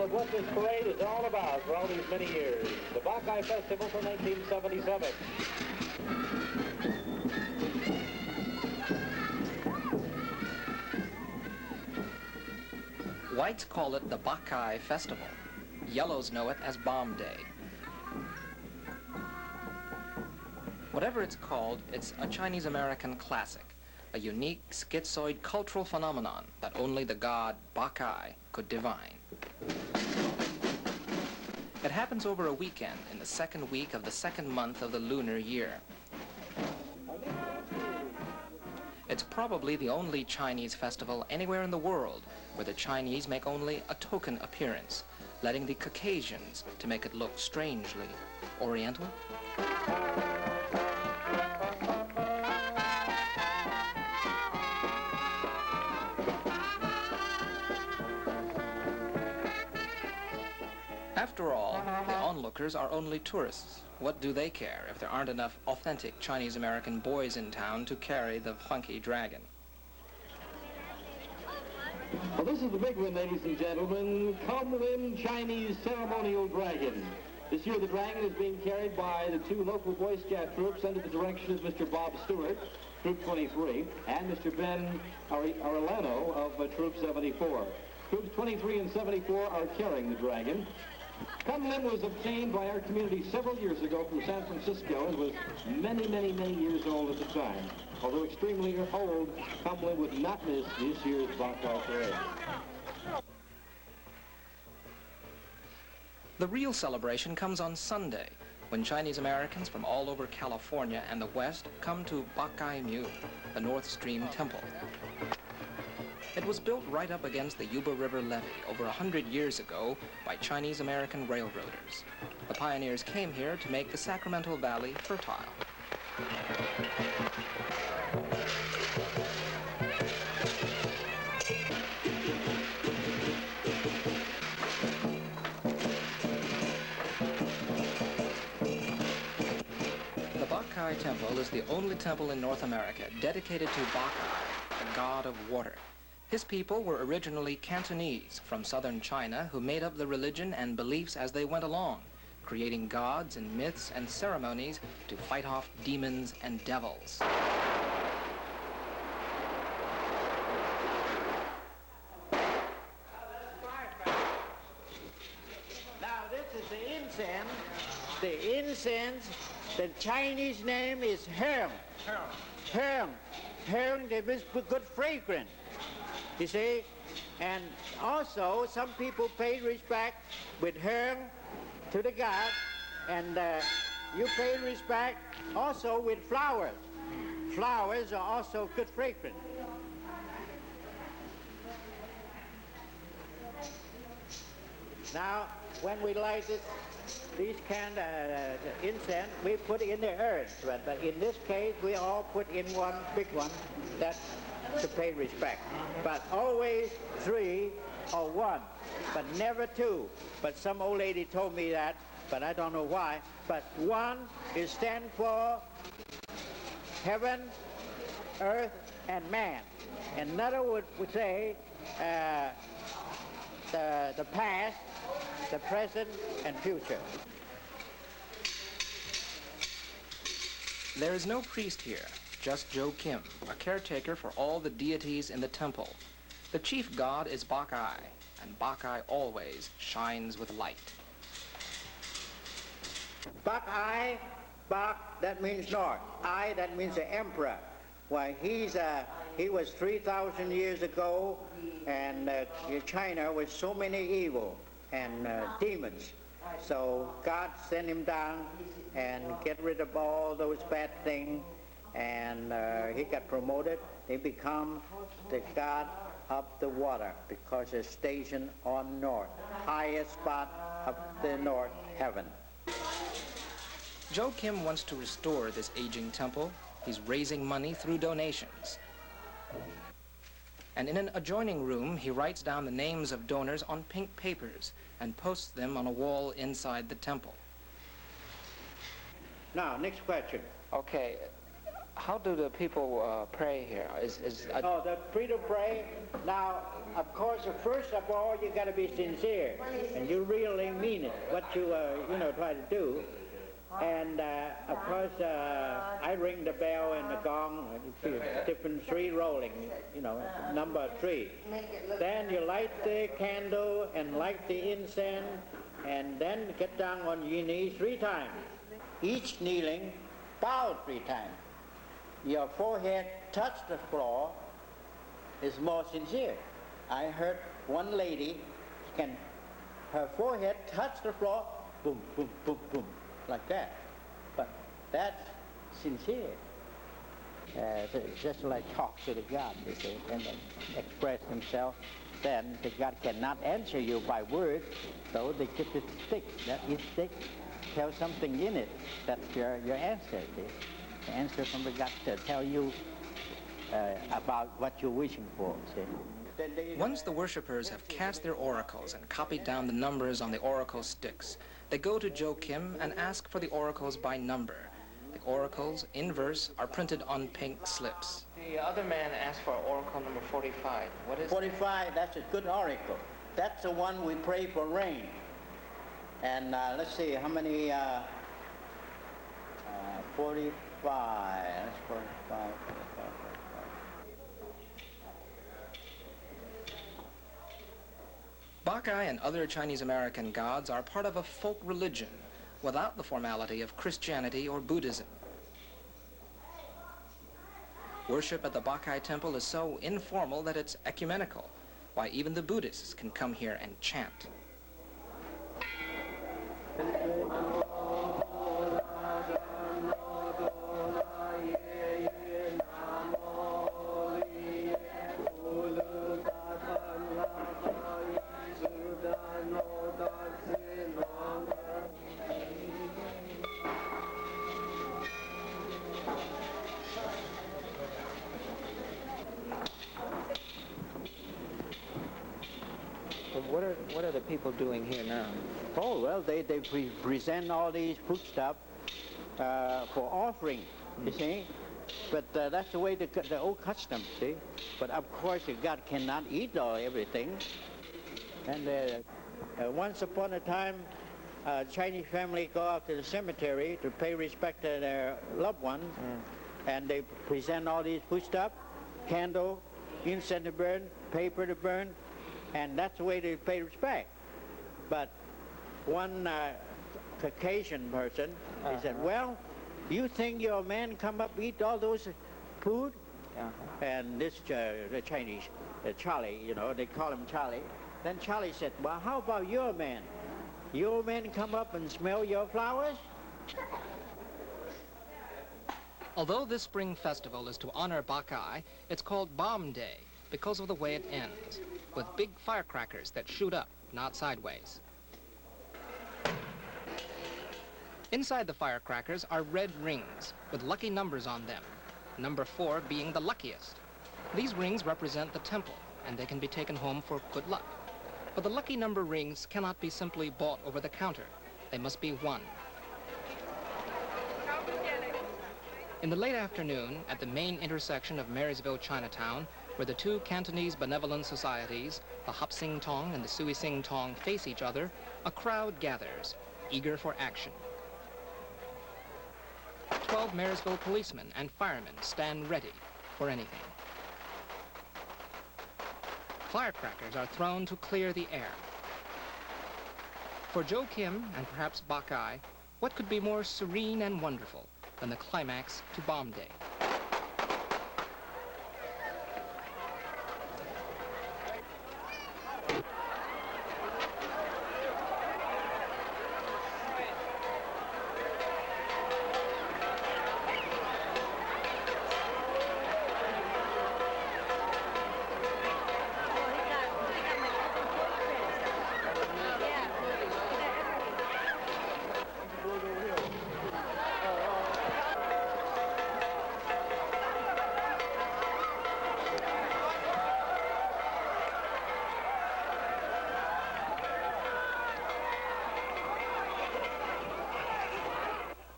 of what this parade is all about for all these many years. The Bok Kai Festival from 1977. Whites call it the Bok Kai Festival. Yellows know it as Bomb Day. Whatever it's called, it's a Chinese-American classic, a unique schizoid cultural phenomenon that only the god Bok Kai could divine. It happens over a weekend in the second week of the second month of the lunar year. It's probably the only Chinese festival anywhere in the world where the Chinese make only a token appearance, letting the Caucasians to make it look strangely Oriental. After all, the onlookers are only tourists. What do they care if there aren't enough authentic Chinese-American boys in town to carry the funky dragon? Well, this is the big one, ladies and gentlemen. Culminating Chinese ceremonial dragon. This year the dragon is being carried by the two local Boy Scout troops under the direction of Mr. Bob Stewart, Troop 23, and Mr. Ben Arellano of Troop 74. Troops 23 and 74 are carrying the dragon. Cumlin was obtained by our community several years ago from San Francisco and was many, many, many years old at the time. Although extremely old, Cumlin would not miss this year's Bok Kai parade. The real celebration comes on Sunday, when Chinese Americans from all over California and the West come to Bok Kai Mu, the North Stream Temple. It was built right up against the Yuba River levee over 100 years ago by Chinese American railroaders. The pioneers came here to make the Sacramento Valley fertile. The Bok Kai Temple is the only temple in North America dedicated to Bok Kai, the god of water. His people were originally Cantonese from southern China who made up the religion and beliefs as they went along, creating gods and myths and ceremonies to fight off demons and devils. Now this is the incense. The incense, the Chinese name is Herm. Herm. Herm, it means good fragrance. You see, and also some people pay respect with herb to the god, and you pay respect also with flowers. Flowers are also good fragrance. Now, when we light these kind of incense, we put in the earth, but in this case, we all put in one big one that to pay respect, but always 3 or 1, but never 2. But some old lady told me that, but I don't know why. But 1 is stand for heaven, earth, and man. Another would say the past, the present, and future. There is no priest here. Just Joe Kim, a caretaker for all the deities in the temple. The chief god is Bok Kai, and Bok Kai always shines with light. Bok Kai, Bok, that means north. I, that means the emperor. Why, he was 3,000 years ago, and China was so many evil and demons. So God sent him down and get rid of all those bad things. And he got promoted. He become the god of the water because it's stationed on north, highest spot of the north heaven. Joe Kim wants to restore this aging temple. He's raising money through donations. And in an adjoining room, he writes down the names of donors on pink papers and posts them on a wall inside the temple. Now, next question. Okay. How do the people pray here? Oh, the freedom pray. Now, of course, first of all, you got to be sincere, and you really mean it, what you try to do. And of course, I ring the bell and the gong, different three rolling, number three. Then you light the candle and light the incense, and then get down on your knees 3 times. Each kneeling, bow 3 times. Your forehead touch the floor is more sincere. I heard one lady, her forehead touch the floor, boom, boom, boom, boom, like that. But that's sincere. It's just like talk to the God, you see, and then express himself. Then the God cannot answer you by words, so they get the stick. That is stick, tell something in it. That's your answer, see? The answer from the God to tell you about what you're wishing for, see? Once the worshippers have cast their oracles and copied down the numbers on the oracle sticks, they go to Joe Kim and ask for the oracles by number. The oracles, in verse, are printed on pink slips. The other man asked for oracle number 45. What is 45, that's a good oracle. That's the one we pray for rain. And let's see, how many, 45, that's 45. Bok Kai and other Chinese American gods are part of a folk religion without the formality of Christianity or Buddhism. Worship at the Bok Kai Temple is so informal that it's ecumenical. Why, even the Buddhists can come here and chant. What are the people doing here now? Oh, well, they present all these foodstuff for offering, you see. But that's the way the old custom, see. But of course, God cannot eat everything. And once upon a time, Chinese family go out to the cemetery to pay respect to their loved ones, and they present all these foodstuff, candle, incense to burn, paper to burn, and that's the way they pay respect. But one Caucasian person, he said, well, you think your man come up eat all those food? And this, the Chinese, Charlie, they call him Charlie. Then Charlie said, well, how about your man? Your man come up and smell your flowers? Although this spring festival is to honor Bok Kai, it's called Bomb Day because of the way it ends, with big firecrackers that shoot up, not sideways. Inside the firecrackers are red rings with lucky numbers on them, number 4 being the luckiest. These rings represent the temple, and they can be taken home for good luck. But the lucky number rings cannot be simply bought over the counter. They must be won. In the late afternoon, at the main intersection of Marysville Chinatown, where the two Cantonese benevolent societies, the Hop Sing Tong and the Sui Sing Tong, face each other, a crowd gathers, eager for action. 12 Marysville policemen and firemen stand ready for anything. Firecrackers are thrown to clear the air. For Joe Kim, and perhaps Bok Kai, what could be more serene and wonderful than the climax to Bomb Day?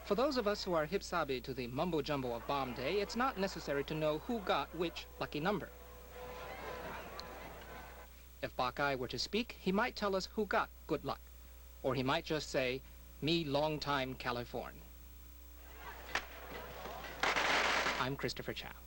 For those of us who are hip-sabi to the mumbo-jumbo of bomb day, it's not necessary to know who got which lucky number. If Bok Kai were to speak, he might tell us who got good luck. Or he might just say, "Me long time California." I'm Christopher Chow.